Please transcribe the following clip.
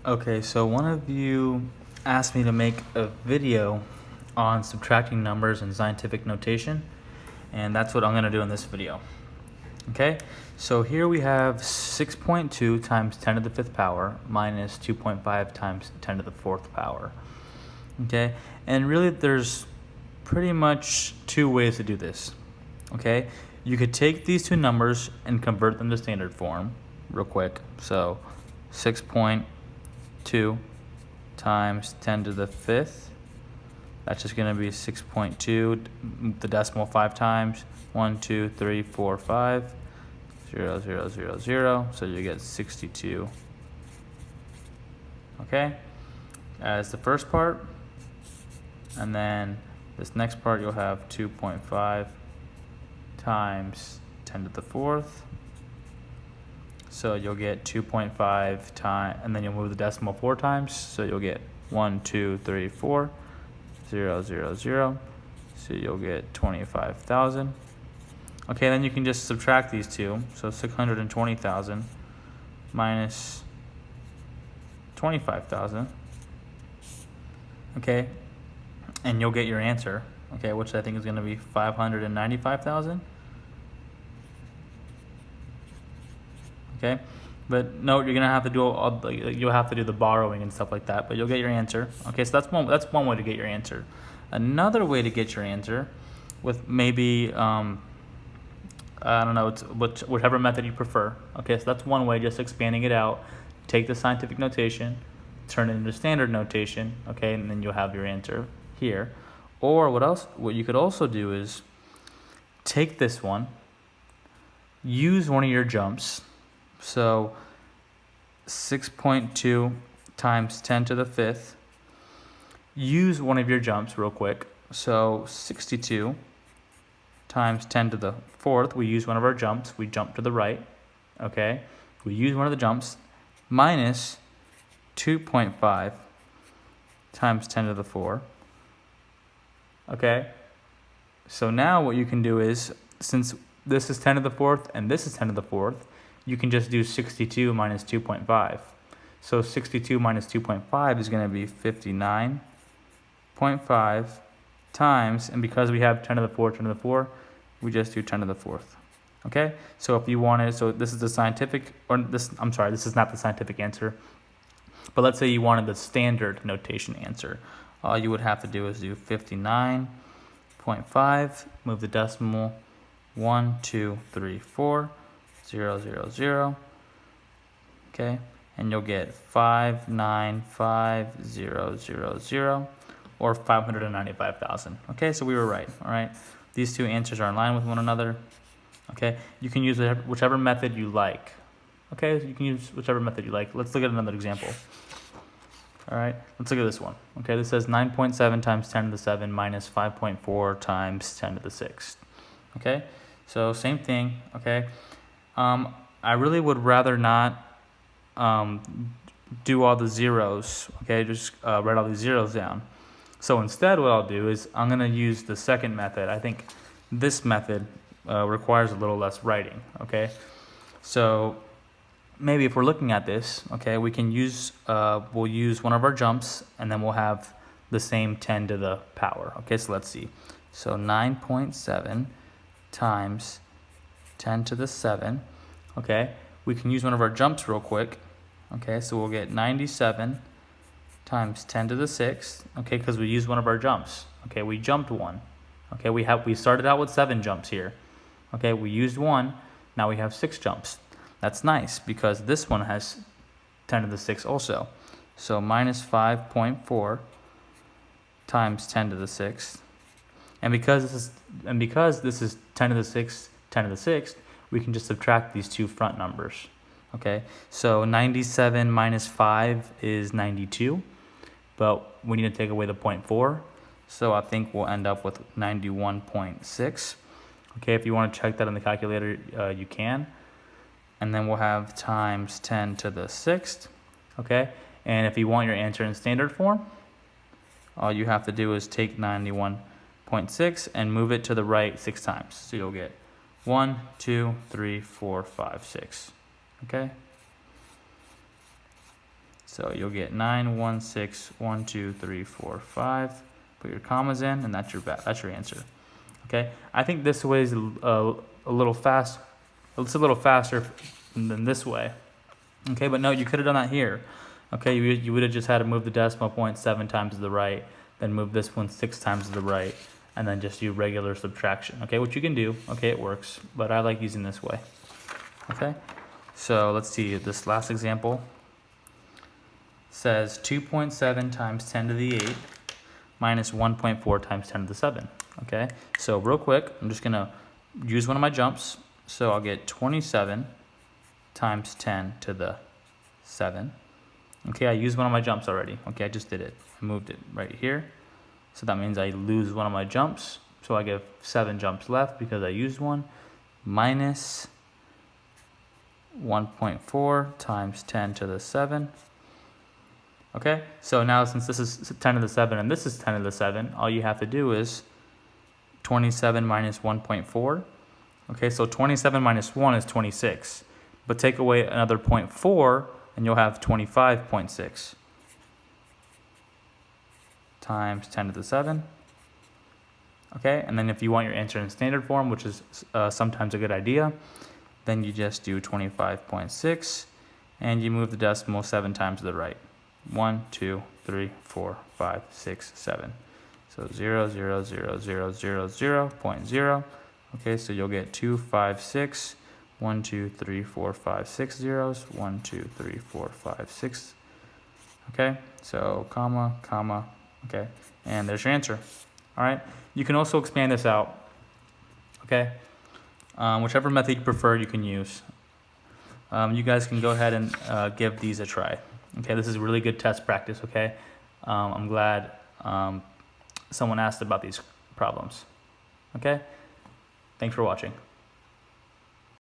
Okay, so one of you asked me to make a video on subtracting numbers in scientific notation, and that's what I'm going to do in this video. Okay, so here we have 6.2 times 10 to the 5th power minus 2.5 times 10 to the 4th power. Okay, and really there's pretty much two ways to do this. Okay, you could take these two numbers and convert them to standard form real quick. So 6.2 times 10 to the 5th. That's just going to be 6.2, the decimal 5 times. 1, 2, 3, 4, 5, 0, 0, 0, 0. So you get 62. Okay, as the first part. And then this next part, you'll have 2.5 times 10 to the 4th. So you'll get 2.5 times, and then you'll move the decimal 4 times. So you'll get 1, 2, 3, 4, 0, 0, 0. So you'll get 25,000. Okay, then you can just subtract these two. So 620,000 minus 25,000. Okay, and you'll get your answer. Okay, which I think is going to be 595,000. Okay, but note you're gonna have to do you'll have to do the borrowing and stuff like that, but you'll get your answer. Okay, so that's one way to get your answer. Another way to get your answer, with maybe I don't know, it's whichever method you prefer. Okay, so that's one way, just expanding it out. Take the scientific notation, turn it into standard notation. Okay, and then you'll have your answer here. Or what you could also do is take this one, use one of your jumps. So 6.2 times 10 to the 5th. Use one of your jumps real quick. So 62 times 10 to the 4th. We use one of our jumps. We jump to the right. Okay. We use one of the jumps minus 2.5 times 10 to the 4. Okay. So now what you can do is, since this is 10 to the 4th and this is 10 to the 4th, you can just do 62 minus 2.5. So 62 minus 2.5 is going to be 59.5 times, and because we have 10 to the 4, 10 to the 4, we just do 10 to the 4th. Okay? So if you wanted, so this is the scientific, this is not the scientific answer, but let's say you wanted the standard notation answer. All you would have to do is do 59.5, move the decimal 1, 2, 3, 4, 0, 0, 0. Okay, and you'll get 595,000 or 595,000. Okay, so we were right. All right, these two answers are in line with one another. Okay, you can use whichever method you like. Okay, you can use whichever method you like. Let's look at another example. All right, let's look at this one. Okay, this says 9.7 times 10 to the 7 minus 5.4 times 10 to the 6. Okay, so same thing. Okay. I really would rather not do all the zeros. Okay, just write all these zeros down. So instead, what I'll do is I'm going to use the second method. I think this method requires a little less writing. Okay, so maybe if we're looking at this, okay, we can use we'll use one of our jumps, and then we'll have the same 10 to the power. Okay, so let's see. So 9.7 times 10 to the 7. Okay, we can use one of our jumps real quick. Okay, so we'll get 97 times 10 to the 6th. Okay, because we used one of our jumps. Okay, we jumped one. Okay, we started out with 7 jumps here. Okay, we used one. Now we have 6 jumps. That's nice because this one has 10 to the 6th also. So minus 5.4 times 10 to the 6th. And because this is 10 to the 6th, 10 to the 6th, we can just subtract these two front numbers. Okay, so 97 minus 5 is 92, but we need to take away the 0.4, so I think we'll end up with 91.6. Okay, if you want to check that on the calculator, you can. And then we'll have times 10 to the 6th. Okay, and if you want your answer in standard form, all you have to do is take 91.6 and move it to the right 6 times. So you'll get 1, 2, 3, 4, 5, 6. Okay? So you'll get 9, 1, 6, 1, 2, 3, 4, 5. Put your commas in, and that's your answer. Okay, I think this way is a little fast. It's a little faster than this way. Okay, but no, you could have done that here. Okay, you would have just had to move the decimal point 7 times to the right, then move this one 6 times to the right, and then just do regular subtraction. Okay, which you can do. Okay, it works, but I like using this way. Okay, so let's see, this last example says 2.7 times 10 to the 8 minus 1.4 times 10 to the 7. Okay, so real quick, I'm just gonna use one of my jumps. So I'll get 27 times 10 to the 7. Okay, I used one of my jumps already. Okay, I just did it. I moved it right here. So that means I lose one of my jumps. So I get 7 jumps left because I used one. Minus 1.4 times 10 to the 7. Okay, so now since this is 10 to the 7 and this is 10 to the 7, all you have to do is 27 minus 1.4. Okay, so 27 minus 1 is 26. But take away another 0.4 and you'll have 25.6 times 10 to the 7. Okay, and then if you want your answer in standard form, which is sometimes a good idea, then you just do 25.6 and you move the decimal 7 times to the right. 1, 2, 3, 4, 5, 6, 7. So 0, 0, 0, 0, 0, 0, 0.0. Okay, so you'll get 2, 5, 6. 1, 2, 3, 4, 5, 6 zeros. 1, 2, 3, 4, 5, 6. Okay, so comma, comma. Okay, and there's your answer. All right, you can also expand this out. Okay, whichever method you prefer, you can use. You guys can go ahead and give these a try. Okay, this is really good test practice. Okay, I'm glad someone asked about these problems. Okay, thanks for watching.